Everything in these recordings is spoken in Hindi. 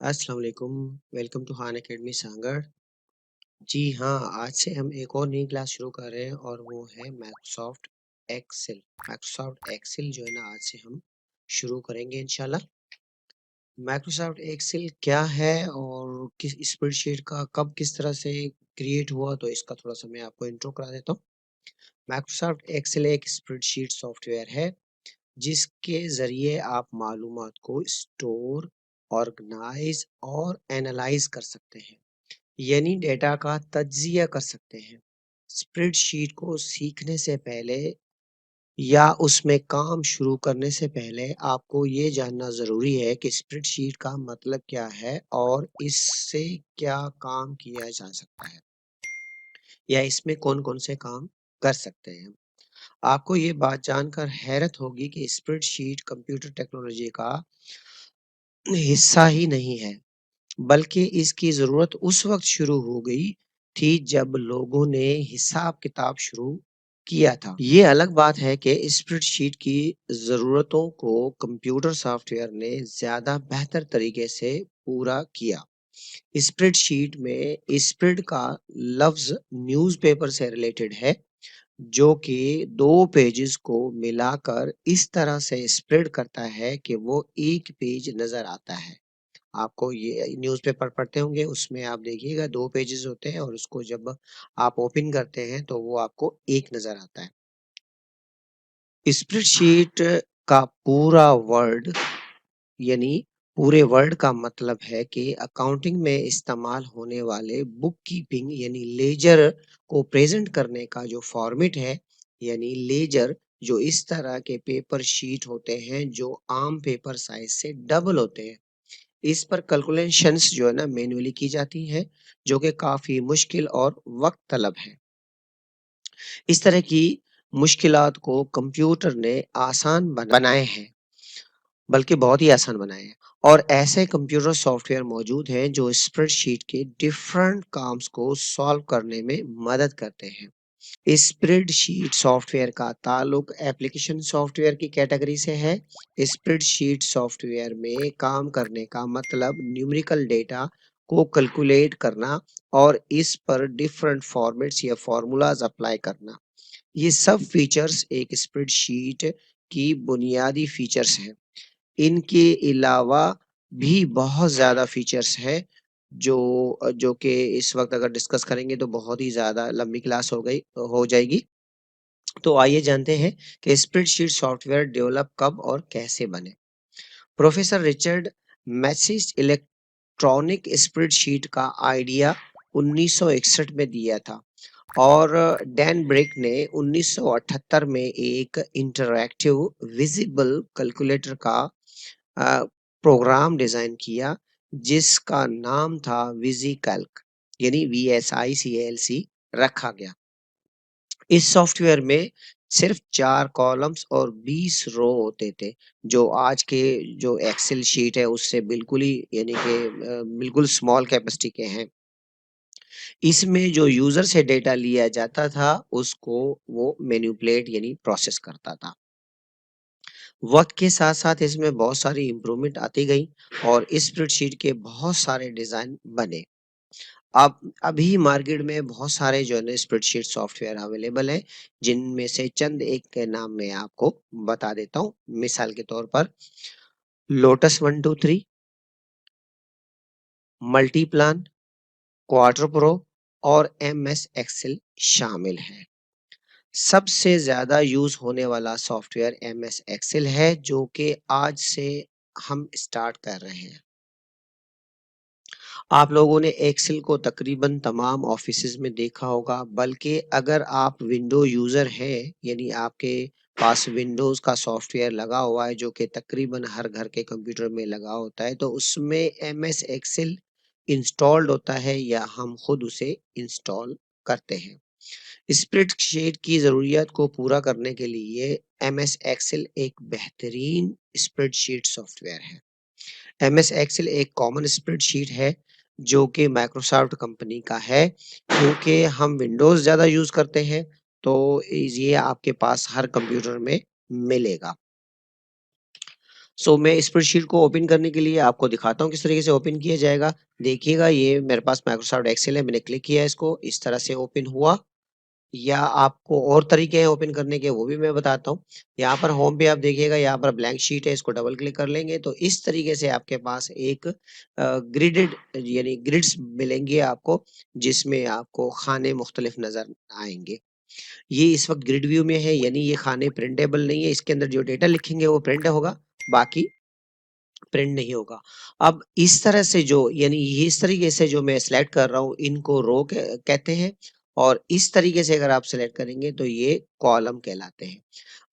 अस्सलाम वालेकुम, welcome to Khan Academy Sangad. जी हाँ, आज से हम एक और नई क्लास शुरू कर रहे हैं और वो है माइक्रोसॉफ्ट एक्सेल। माइक्रोसॉफ्ट एक्सेल जो है ना आज से हम शुरू करेंगे इंशाल्लाह। माइक्रोसॉफ्ट एक्सेल क्या है और किस स्प्रेडशीट का कब किस तरह से क्रिएट हुआ तो इसका थोड़ा सा मैं आपको इंट्रो करा देता हूँ। माइक्रोसॉफ्ट एक्सेल एक स्प्रेडशीट सॉफ्टवेयर है जिसके ज़रिए आप मालूमात को स्टोर, ऑर्गेनाइज़ और एनालाइज़ कर सकते हैं। यानी डेटा का तज्ज़िया कर सकते हैं। स्प्रेडशीट को सीखने से पहले या उसमें काम शुरू करने से पहले आपको ये जानना ज़रूरी है कि स्प्रेडशीट का मतलब क्या है और इससे क्या काम किया जा सकता है या इसमें कौन-कौन से काम कर सकते हैं। आपको ये बात जानकर हैरत होगी कि स्प्रेडशीट कंप्यूटर टेक्नोलॉजी का हिस्सा ही नहीं है, बल्कि इसकी ज़रूरत उस वक़्त शुरू हो गई थी जब लोगों ने हिसाब-किताब शुरू किया था। ये अलग बात है कि स्प्रेडशीट की ज़रूरतों को कंप्यूटर सॉफ्टवेयर ने ज़्यादा बेहतर तरीके से पूरा किया। स्प्रेडशीट में स्प्रेड का लफ्ज़ न्यूज़पेपर से रिलेटेड है, जो कि 2 पेजेज़ को मिलाकर इस तरह से स्प्रेड करता है कि वो एक पेज नज़र आता है। आपको ये न्यूज़पेपर पढ़ते होंगे, उसमें आप देखिएगा 2 पेजेज़ होते हैं और उसको जब आप ओपन करते हैं, तो वो आपको 1 नज़र आता है। स्प्रेडशीट का पूरा वर्ड यानी पूरे वर्ड का मतलब है कि अकाउंटिंग में इस्तेमाल होने वाले बुक कीपिंग यानी लेजर को प्रेज़ेंट करने का जो फॉर्मेट है, यानी लेजर जो इस तरह के पेपर शीट होते हैं, जो आम पेपर साइज़ से डबल होते हैं। इस पर कैलकुलेशंस जो है ना मैन्युअली की जाती हैं, जो कि काफ़ी मुश्किल और वक़्त तलब है। इस तरह की मुश्किलात को कंप्यूटर ने आसान बनाए हैं, बल्कि बहुत ही आसान बनाए हैं और ऐसे कंप्यूटर सॉफ्टवेयर मौजूद हैं जो स्प्रेडशीट के डिफरेंट काम्स को सॉल्व करने में मदद करते हैं। स्प्रेडशीट सॉफ्टवेयर का ताल्लुक एप्लीकेशन सॉफ्टवेयर की कैटेगरी से है। स्प्रेडशीट सॉफ्टवेयर में काम करने का मतलब न्यूमेरिकल डेटा को कैलकुलेट करना और इस पर डिफरेंट फॉर्मेट्स या फॉर्मूलाज अप्लाई करना। ये सब फीचर्स एक स्प्रेडशीट की बुनियादी फीचर्स हैं। इनके अलावा भी बहुत ज़्यादा फीचर्स हैं जो कि इस वक़्त अगर डिस्कस करेंगे तो बहुत ही ज़्यादा लंबी क्लास हो जाएगी। तो आइए जानते हैं कि स्प्रेडशीट सॉफ्टवेयर डेवलप कब और कैसे बने। Professor Richard message electronic spreadsheet का आइडिया 1961 में दिया था और डैन ब्रेक ने 1978 में एक इंटरैक्टिव विजिबल कैलकुलेटर का प्रोग्राम डिजाइन किया जिसका नाम था विजीकैल्क यानी VSICALC रखा गया। इस सॉफ्टवेयर में सिर्फ 4 कॉलम्स और 20 रो होते थे, जो आज के जो एक्सेल शीट है उससे बिल्कुल ही यानी कि बिल्कुल स्मॉल कैपेसिटी के हैं। इसमें जो यूजर से डेटा लिया जाता था उसको वो मैनिपुलेट यानी प्रोसेस करता था। वक्त के साथ साथ इसमें बहुत सारी इम्प्रूवमेंट आती गई और इस स्प्रेडशीट के बहुत सारे डिजाइन बने। अब अभी मार्केट में बहुत सारे जो है ना स्प्रेडशीट सॉफ्टवेयर अवेलेबल हैं, जिनमें से चंद एक के नाम मैं आपको बता देता हूँ। मिसाल के तौर पर लोटस 123, मल्टीप्लान, क्वार्टर प्रो और MS एक्सेल शामिल है। सबसे ज़्यादा यूज़ होने वाला सॉफ्टवेयर MS एक्सेल है, जो कि आज से हम स्टार्ट कर रहे हैं। आप लोगों ने एक्सेल को तकरीबन तमाम ऑफिसेज़ में देखा होगा, बल्कि अगर आप विंडो यूज़र हैं, यानी आपके पास विंडोज़ का सॉफ्टवेयर लगा हुआ है, जो कि तकरीबन हर घर के कंप्यूटर में लगा होता है, तो उसमें MS एक्सेल इंस्टॉल्ड होता है या हम खुद उसे इंस्टॉल करते हैं। स्प्रेडशीट की ज़रूरियत को पूरा करने के लिए MS एक्सेल एक बेहतरीन स्प्रेडशीट सॉफ्टवेयर है। MS एक्सेल एक कॉमन स्प्रेडशीट है जो कि माइक्रोसॉफ्ट कंपनी का है, क्योंकि हम विंडोज़ ज़्यादा यूज़ करते हैं, तो ये आपके पास हर कंप्यूटर में मिलेगा। सो मैं स्प्रेडशीट को ओपन करने के लिए आपको दिखाता हूँ किस तरीके से ओपन किया जाएगा। देखिएगा ये मेरे पास माइक्रोसॉफ्ट एक्सेल है, मैंने क्लिक किया इसको, इस तरह से ओपन हुआ। या आपको और तरीके हैं ओपन करने के, वो भी मैं बताता हूँ। यहाँ पर होम पे आप देखिएगा, यहाँ पर ब्लैंक शीट है, इसको डबल क्लिक कर लेंगे तो इस तरीके से आपके पास एक ग्रिडेड यानी ग्रिड्स मिलेंगे आपको, जिसमें आपको खाने मुख्तलिफ नजर आएंगे। ये इस वक्त ग्रिड व्यू में है, यानी ये खाने प्रिंटेबल नहीं है, इसके अंदर जो डेटा लिखेंगे वो प्रिंट होगा, बाकी प्रिंट नहीं होगा। अब इस तरह से जो यानी ये इस तरीके से जो मैं सिलेक्ट कर रहा हूँ, इनको रो कहते हैं। और इस तरीके से अगर आप सिलेक्ट करेंगे तो ये कॉलम कहलाते हैं।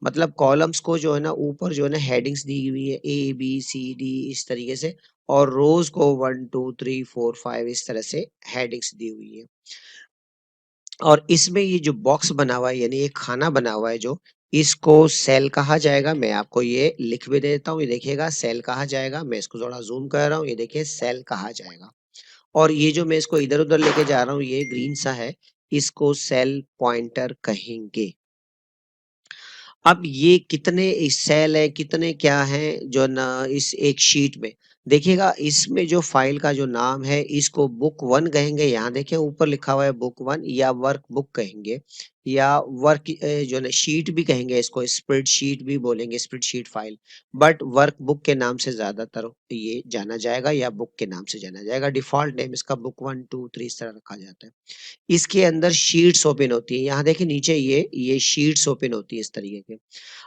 मतलब कॉलम्स को जो है ना ऊपर जो है ना हेडिंग्स दी हुई है, ए बी सी डी इस तरीके से, और रोज को 1 2 3 4 5 इस तरह से हेडिंग्स दी हुई है। और इसमें ये जो बॉक्स बना हुआ है यानी एक खाना बना हुआ है जो, इसको सेल कहा जाएगा। मैं आपको ये लिख भी देता हूँ, ये देखिएगा सेल कहा जाएगा। मैं इसको थोड़ा जूम कर रहा हूँ, ये देखिए सेल कहा जाएगा। और ये जो मैं इसको इधर उधर लेके जा रहा हूँ, ये ग्रीन सा है, इसको सेल पॉइंटर कहेंगे। अब ये कितने सेल है, कितने क्या है जो ना इस एक शीट में, देखिएगा इसमें जो फाइल का जो नाम है, इसको बुक वन कहेंगे। यहाँ देखिए ऊपर लिखा हुआ है बुक वन, या वर्क बुक कहेंगे, या वर्क जो ना शीट भी कहेंगे, इसको स्प्रेड शीट भी बोलेंगे, spread sheet file. But work book के नाम से ज्यादातर ये जाना जाएगा, या बुक के नाम से जाना जाएगा। डिफॉल्ट नेम इसका बुक 1 2 3 इस तरह रखा जाता है। इसके अंदर शीट्स ओपन होती है, यहाँ देखिए नीचे ये शीट्स ओपन होती है इस तरीके के।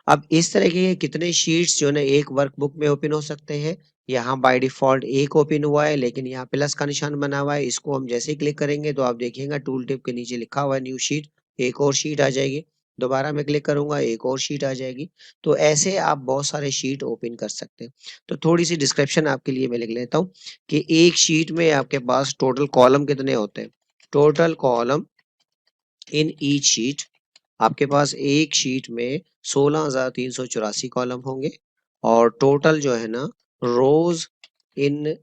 अब इस तरह के कितने शीट्स जो है ना एक वर्कबुक में ओपन हो सकते हैं। यहाँ बाय डिफॉल्ट एक ओपन हुआ है, लेकिन यहाँ प्लस का निशान बना हुआ है, इसको हम जैसे ही क्लिक करेंगे तो आप देखिएगा टूल टिप के नीचे लिखा हुआ है न्यू शीट, एक और शीट आ जाएगी। दोबारा मैं क्लिक करूंगा, एक और शीट आ जाएगी। तो ऐसे आप बहुत सारे शीट ओपन कर सकते हैं। तो थोड़ी सी डिस्क्रिप्शन आपके लिए मैं लिख लेता हूँ कि एक शीट में आपके पास टोटल कॉलम कितने होते हैं। Total column in each sheet, आपके पास एक शीट में 16,384 कॉलम होंगे। और टोटल जो है ना रोज इन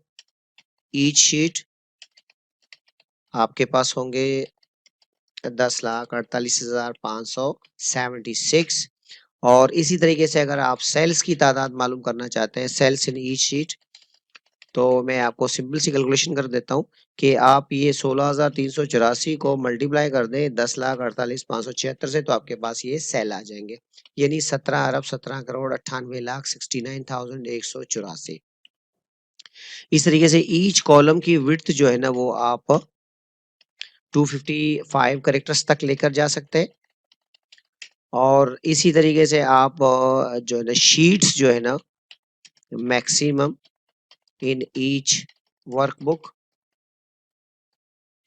ईच शीट आपके पास होंगे 10,48,576। और इसी तरीके से अगर आप सेल्स की तादाद मालूम करना चाहते हैं, सेल्स इन ईच शीट, तो मैं आपको सिंपल सी कैलकुलेशन कर देता हूँ कि आप ये 16,384 को मल्टीप्लाई कर दें 10,48,576 से, तो आपके पास ये सेल आ जाएंगे, यानी 17 अरब 17 करोड़ 98 लाख 69,184। इस तरीके से ईच कॉलम की विड्थ जो है ना वो आप 255 करेक्टर्स तक लेकर जा सकते हैं। और इसी तरीके से आप जो है ना शीट्स जो है ना मैक्सिमम इन ईच वर्कबुक,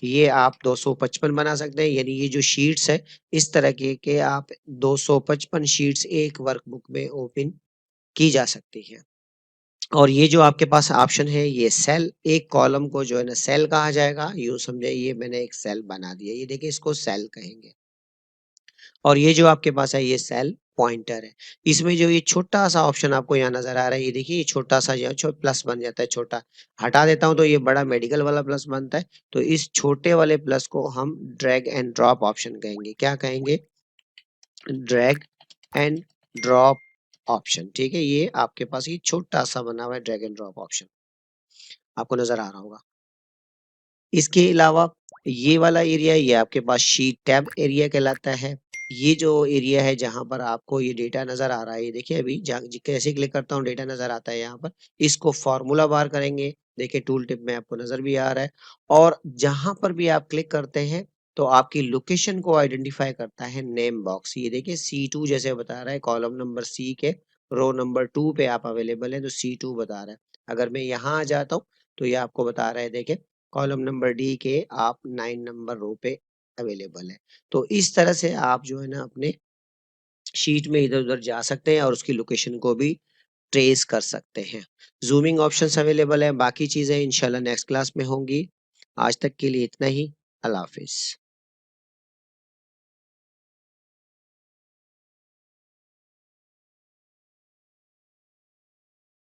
ये आप 255 बना सकते हैं। यानी ये जो शीट्स है इस तरह के आप 255 शीट्स एक वर्कबुक में ओपन की जा सकती है। और ये जो आपके पास ऑप्शन है, ये सेल, एक कॉलम को जो है ना सेल कहा जाएगा। यूं समझे ये मैंने एक सेल बना दिया, ये देखिए इसको सेल कहेंगे। और ये जो आपके पास है ये सेल पॉइंटर है। इसमें जो ये छोटा सा ऑप्शन आपको यहाँ नजर आ रहा है, ये देखिए ये छोटा सा जो प्लस बन जाता है, छोटा हटा देता हूं तो ये बड़ा मेडिकल वाला प्लस बनता है। तो इस छोटे वाले प्लस को हम ड्रैग एंड ड्रॉप ऑप्शन कहेंगे। क्या कहेंगे? Drag and drop option. ठीक है, ये आपके पास ये छोटा सा बना हुआ है ड्रैग एंड ड्रॉप ऑप्शन, आपको नजर आ रहा होगा। इसके अलावा ये वाला एरिया, ये आपके पास शीट टैब एरिया कहलाता है। ये जो एरिया है जहां पर आपको ये डेटा नजर आ रहा है, ये देखिए अभी कैसे क्लिक करता हूँ डेटा नजर आता है यहाँ पर। इसको फॉर्मूला बार करेंगे, देखिए टूल टिप में आपको नजर भी आ रहा है। और जहां पर भी आप क्लिक करते हैं तो आपकी लोकेशन को आइडेंटिफाई करता है नेम बॉक्स। ये देखिए C2 जैसे बता रहा है, कॉलम नंबर C के रो नंबर 2 पे आप अवेलेबल है, तो C2 बता रहा है। अगर मैं यहाँ आ जाता हूँ तो ये आपको बता रहा है, देखिए कॉलम नंबर D के आप 9 नंबर रो पे अवेलेबल है। तो इस तरह से आप जो है ना अपने शीट में इधर-उधर जा सकते हैं और उसकी लोकेशन को भी ट्रेस कर सकते हैं। ज़ूमिंग ऑप्शंस अवेलेबल है, बाकी चीज़ें इंशाल्लाह नेक्स्ट क्लास में होंगी। आज तक के लिए इतना ही। अल्लाह हाफ़िज़।